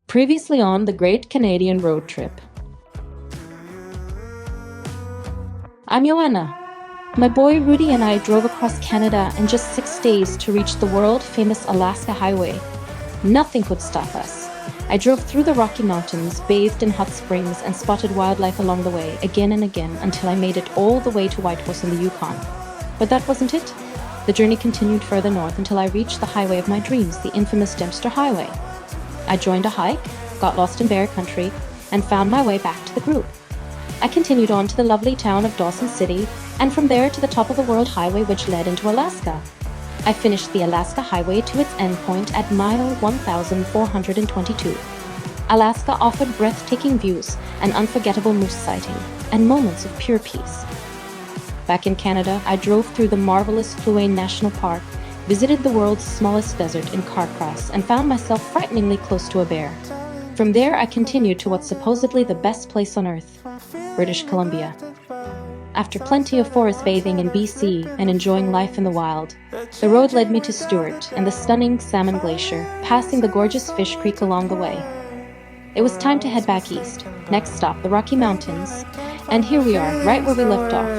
Previously on the Great Canadian Road Trip. I'm Joanna. My boy Rudy and I drove across Canada in just 6 days to reach the world-famous Alaska Highway. Nothing could stop us. I drove through the Rocky Mountains, bathed in hot springs, and spotted wildlife along the way, again and again, until I made it all the way to Whitehorse in the Yukon. But that wasn't it. The journey continued further north until I reached the highway of my dreams, the infamous Dempster Highway. I joined a hike, got lost in bear country, and found my way back to the group. I continued on to the lovely town of Dawson City, and from there to the top of the world highway which led into Alaska. I finished the Alaska Highway to its endpoint at mile 1,422. Alaska offered breathtaking views, an unforgettable moose sighting, and moments of pure peace. Back in Canada, I drove through the marvelous Kootenay National Park, visited the world's smallest desert in Carcross, and found myself frighteningly close to a bear. From there, I continued to what's supposedly the best place on earth, British Columbia. After plenty of forest bathing in BC and enjoying life in the wild, the road led me to Stewart and the stunning Salmon Glacier, passing the gorgeous Fish Creek along the way. It was time to head back east. Next stop, the Rocky Mountains. And here we are, right where we left off.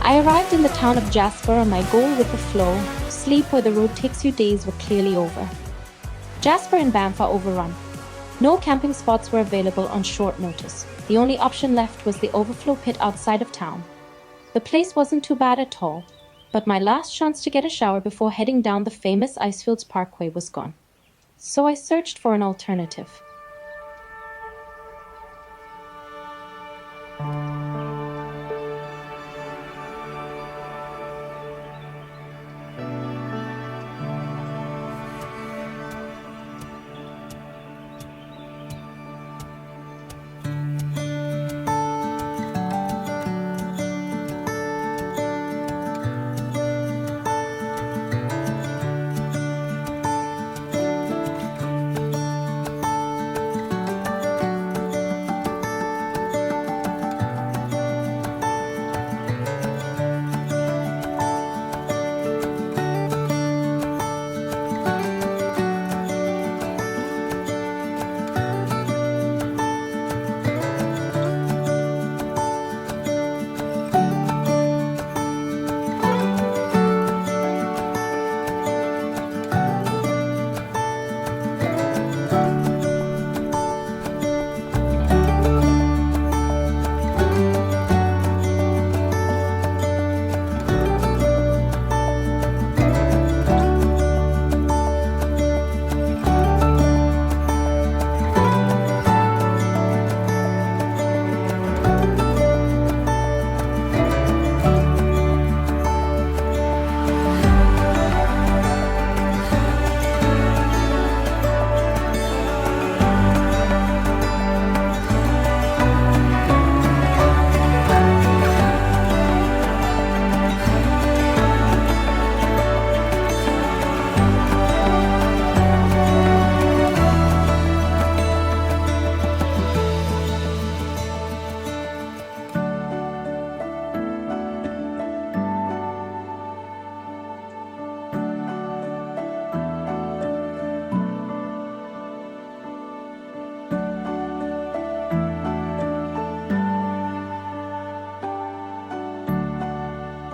I arrived in the town of Jasper and my goal with the flow, sleep where the road takes you days, were clearly over. Jasper and Banff are overrun. No camping spots were available on short notice. The only option left was the overflow pit outside of town. The place wasn't too bad at all, but my last chance to get a shower before heading down the famous Icefields Parkway was gone. So I searched for an alternative.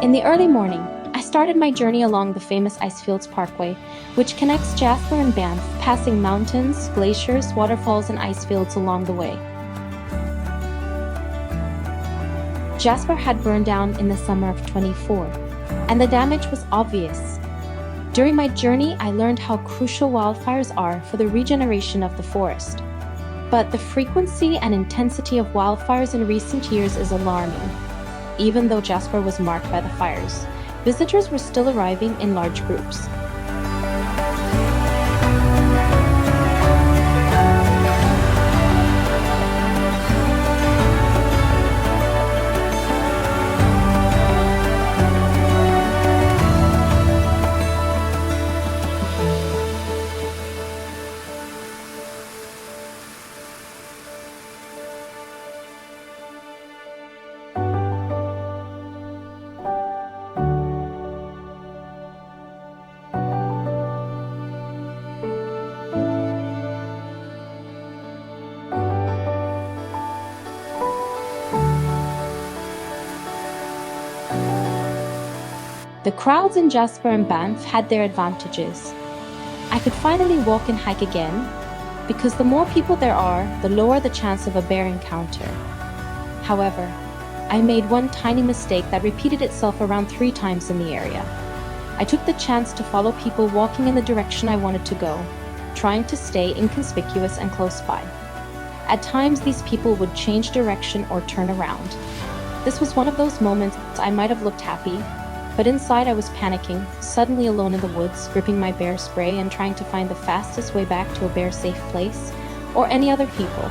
In the early morning, I started my journey along the famous Icefields Parkway, which connects Jasper and Banff, passing mountains, glaciers, waterfalls, and ice fields along the way. Jasper had burned down in the summer of 24, and the damage was obvious. During my journey, I learned how crucial wildfires are for the regeneration of the forest. But the frequency and intensity of wildfires in recent years is alarming. Even though Jasper was marked by the fires, visitors were still arriving in large groups. The crowds in Jasper and Banff had their advantages. I could finally walk and hike again, because the more people there are, the lower the chance of a bear encounter. However, I made one tiny mistake that repeated itself around 3 times in the area. I took the chance to follow people walking in the direction I wanted to go, trying to stay inconspicuous and close by. At times, these people would change direction or turn around. This was one of those moments I might have looked happy, but inside I was panicking, suddenly alone in the woods, gripping my bear spray and trying to find the fastest way back to a bear-safe place, or any other people.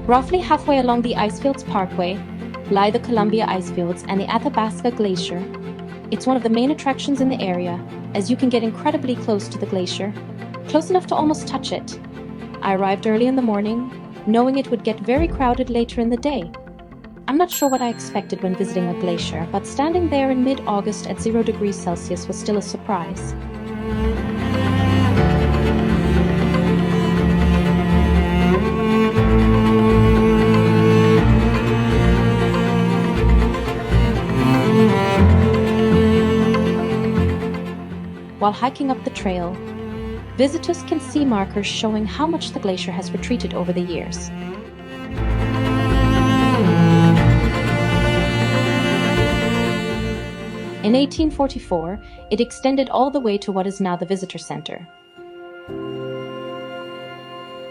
Roughly halfway along the Icefields Parkway lie the Columbia Icefields and the Athabasca Glacier. It's one of the main attractions in the area, as you can get incredibly close to the glacier, close enough to almost touch it. I arrived early in the morning, knowing it would get very crowded later in the day. I'm not sure what I expected when visiting a glacier, but standing there in mid-August at 0 degrees Celsius was still a surprise. While hiking up the trail, visitors can see markers showing how much the glacier has retreated over the years. In 1844, it extended all the way to what is now the visitor center.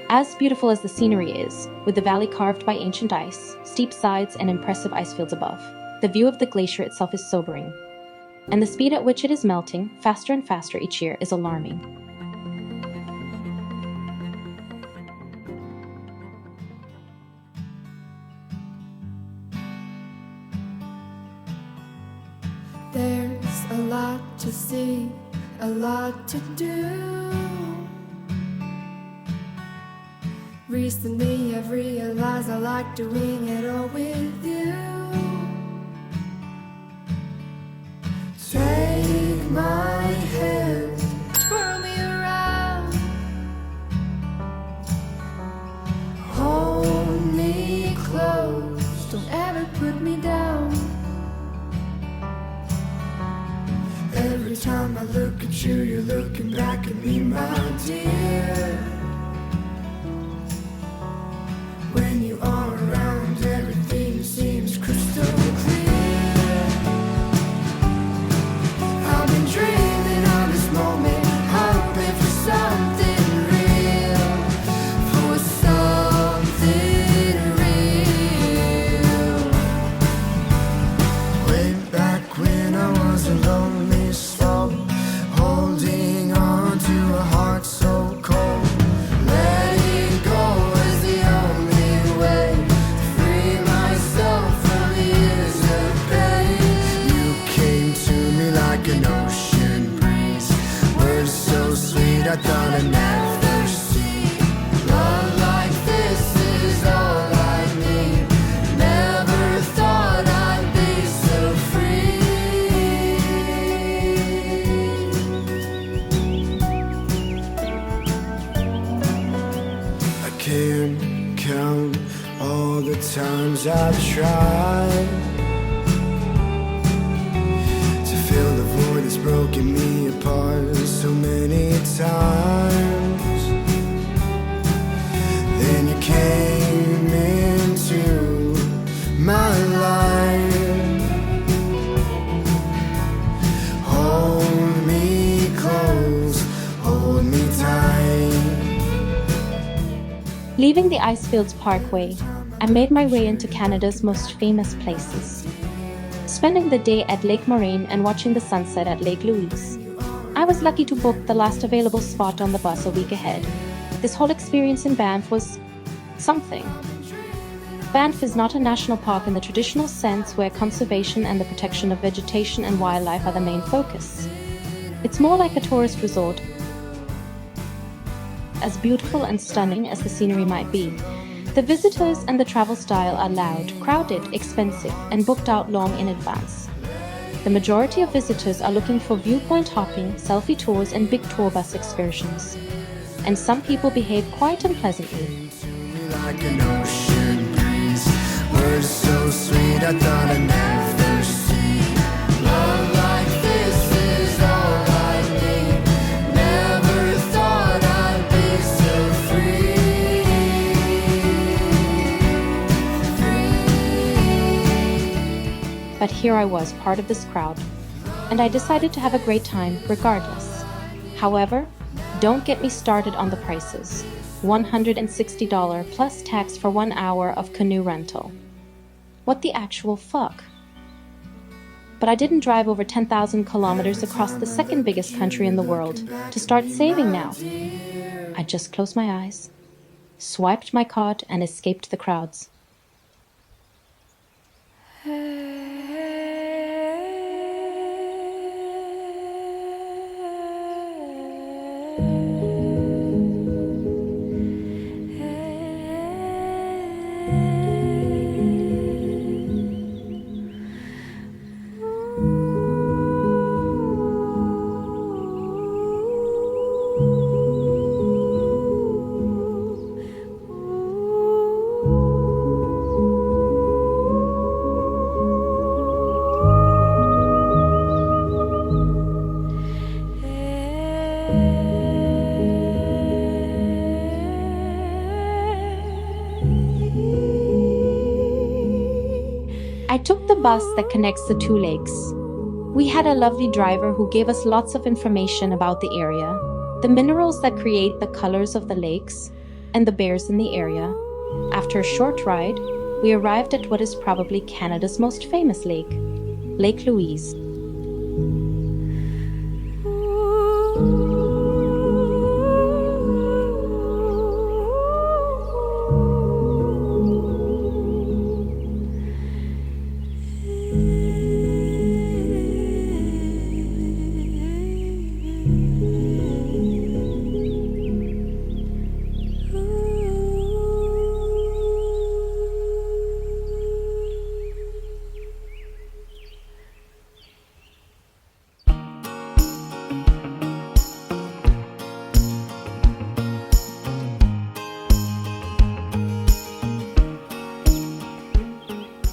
As beautiful as the scenery is, with the valley carved by ancient ice, steep sides, and impressive ice fields above, the view of the glacier itself is sobering. And the speed at which it is melting, faster and faster each year, is alarming. There's a lot to see, a lot to do. Recently I've realized I like doing it all with you. Take my hand, twirl me around, hold me close, don't ever put me down. Every time I look at you, you're looking back at me, my dear. When you are around, everything seems crystal clear. Dreaming of this moment, hoping for something real, for something real. Way back when I was a lonely soul, holding on to a heart so cold. Letting go is the only way to free myself from years of pain. You came to me like an ocean. So sweet, I thought I'd never see love like this is all I need. Never thought I'd be so free. I can't count all the times I've tried to fill the void that's broken me apart so many times. Then you came into my life. Hold me close, hold me tight. Leaving the Icefields Parkway, I made my way into Canada's most famous places. Spending the day at Lake Moraine and watching the sunset at Lake Louise. I was lucky to book the last available spot on the bus a week ahead. This whole experience in Banff was something. Banff is not a national park in the traditional sense where conservation and the protection of vegetation and wildlife are the main focus. It's more like a tourist resort. As beautiful and stunning as the scenery might be, the visitors and the travel style are loud, crowded, expensive, and booked out long in advance. The majority of visitors are looking for viewpoint hopping, selfie tours, and big tour bus excursions. And some people behave quite unpleasantly. Like an ocean breeze, words so sweet I thought I'd never see. Love like this is all I need. Never thought I'd be so free. But here I was, part of this crowd, and I decided to have a great time regardless. However, don't get me started on the prices. $160 plus tax for 1 hour of canoe rental. What the actual fuck? But I didn't drive over 10,000 kilometers across the second biggest country in the world to start saving now. I just closed my eyes, swiped my card, and escaped the crowds. I took the bus that connects the two lakes. We had a lovely driver who gave us lots of information about the area, the minerals that create the colors of the lakes, and the bears in the area. After a short ride, we arrived at what is probably Canada's most famous lake, Lake Louise.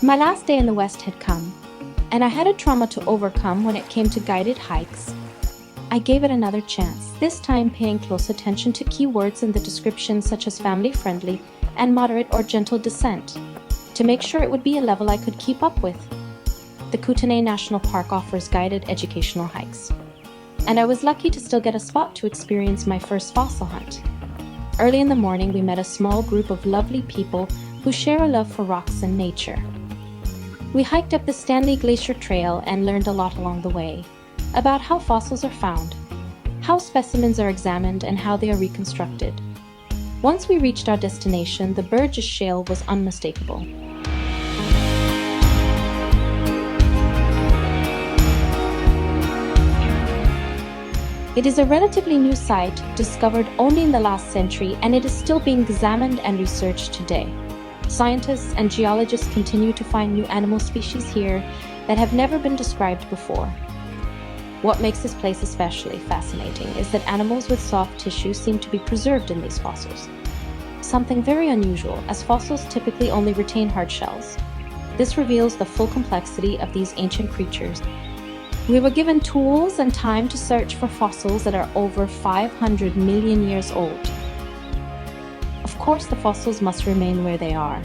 My last day in the West had come, and I had a trauma to overcome when it came to guided hikes. I gave it another chance, this time paying close attention to keywords in the description such as family-friendly and moderate or gentle descent, to make sure it would be a level I could keep up with. The Kootenay National Park offers guided educational hikes, and I was lucky to still get a spot to experience my first fossil hunt. Early in the morning, we met a small group of lovely people who share a love for rocks and nature. We hiked up the Salmon Glacier trail and learned a lot along the way about how fossils are found, how specimens are examined, and how they are reconstructed. Once we reached our destination, the Burgess Shale was unmistakable. It is a relatively new site, discovered only in the last century, and it is still being examined and researched today. Scientists and geologists continue to find new animal species here that have never been described before. What makes this place especially fascinating is that animals with soft tissue seem to be preserved in these fossils. Something very unusual, as fossils typically only retain hard shells. This reveals the full complexity of these ancient creatures. We were given tools and time to search for fossils that are over 500 million years old. Of course, the fossils must remain where they are.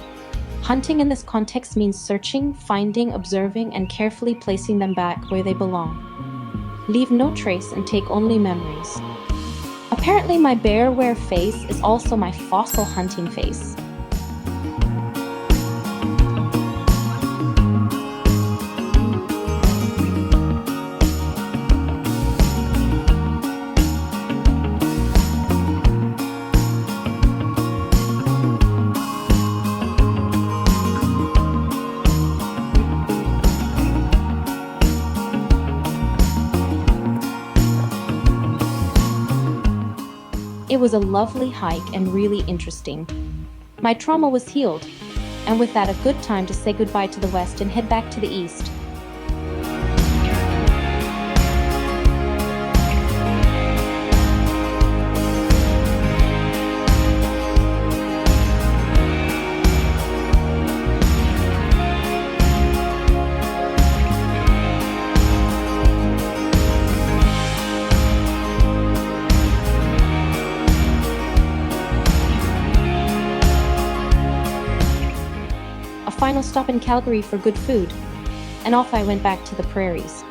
Hunting in this context means searching, finding, observing, and carefully placing them back where they belong. Leave no trace and take only memories. Apparently, my bearware face is also my fossil hunting face. It was a lovely hike and really interesting. My trauma was healed, and with that a good time to say goodbye to the west and head back to the east. Final stop in Calgary for good food, and off I went back to the prairies.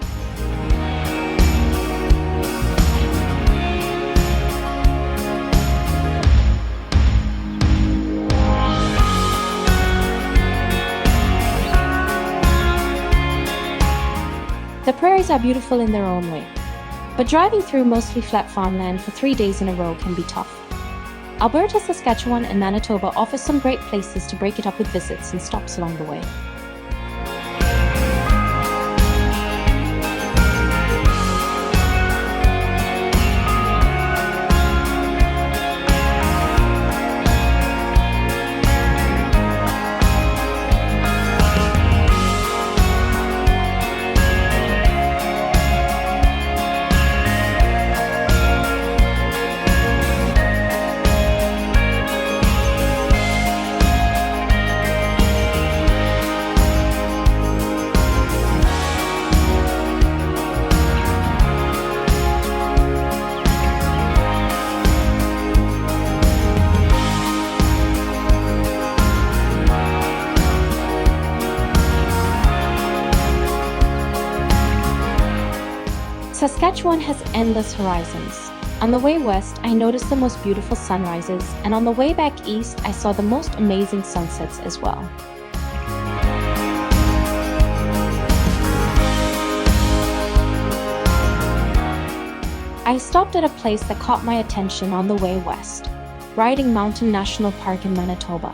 The prairies are beautiful in their own way, but driving through mostly flat farmland for 3 days in a row can be tough. Alberta, Saskatchewan, and Manitoba offer some great places to break it up with visits and stops along the way. Saskatchewan has endless horizons. On the way west, I noticed the most beautiful sunrises, and on the way back east, I saw the most amazing sunsets as well. I stopped at a place that caught my attention on the way west, Riding Mountain National Park in Manitoba.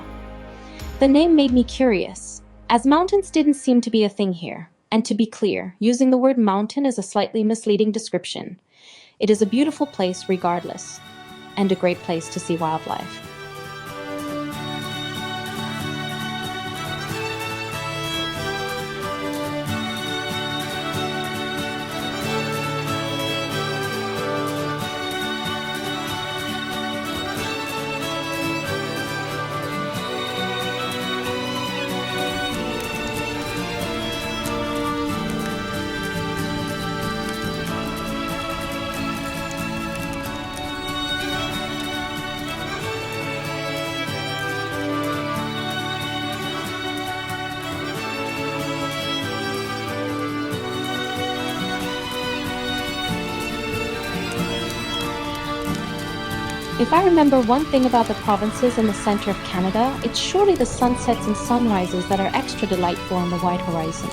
The name made me curious, as mountains didn't seem to be a thing here. And to be clear, using the word mountain is a slightly misleading description. It is a beautiful place regardless, and a great place to see wildlife. If I remember one thing about the provinces in the center of Canada, it's surely the sunsets and sunrises that are extra delightful on the wide horizon.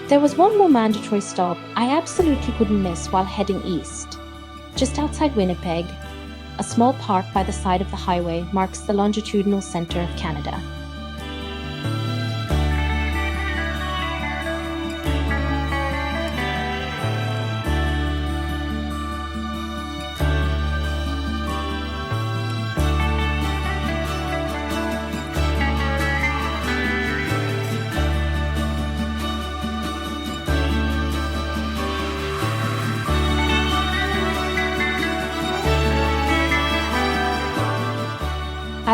There was one more mandatory stop I absolutely couldn't miss while heading east. Just outside Winnipeg, a small park by the side of the highway marks the longitudinal center of Canada.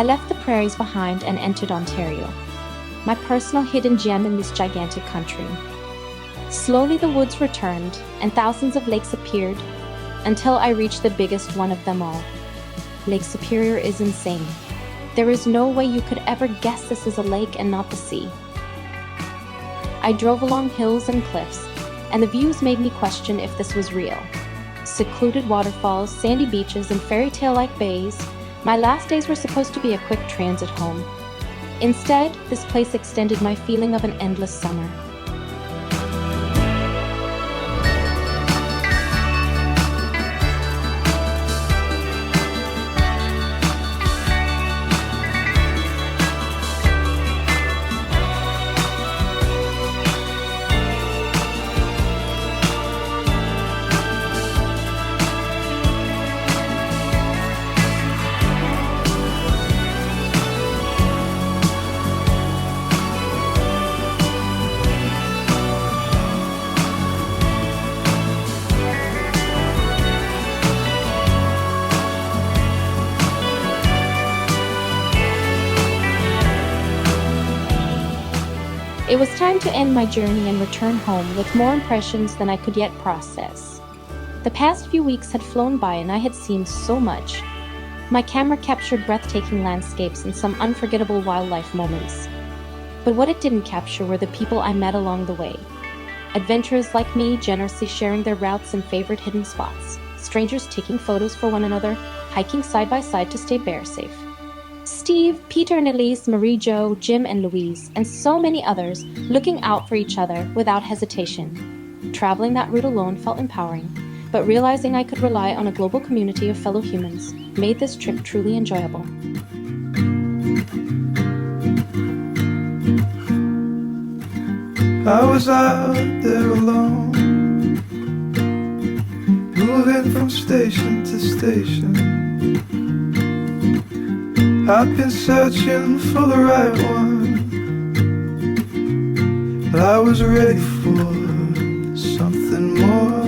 I left the prairies behind and entered Ontario, my personal hidden gem in this gigantic country. Slowly the woods returned, and thousands of lakes appeared, until I reached the biggest one of them all. Lake Superior is insane. There is no way you could ever guess this is a lake and not the sea. I drove along hills and cliffs, and the views made me question if this was real. Secluded waterfalls, sandy beaches, and fairy tale-like bays, my last days were supposed to be a quick transit home. Instead, this place extended my feeling of an endless summer. It was time to end my journey and return home with more impressions than I could yet process. The past few weeks had flown by and I had seen so much. My camera captured breathtaking landscapes and some unforgettable wildlife moments. But what it didn't capture were the people I met along the way. Adventurers like me generously sharing their routes and favorite hidden spots. Strangers taking photos for one another, hiking side by side to stay bear safe. Steve, Peter and Elise, Marie-Jo, Jim and Louise, and so many others looking out for each other without hesitation. Traveling that route alone felt empowering, but realizing I could rely on a global community of fellow humans made this trip truly enjoyable. I was out there alone, moving from station to station. I've been searching for the right one, but I was ready for something more.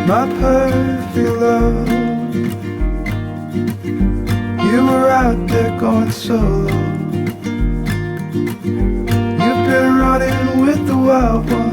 My perfect love, you were out there going solo. You've been running with the wild one.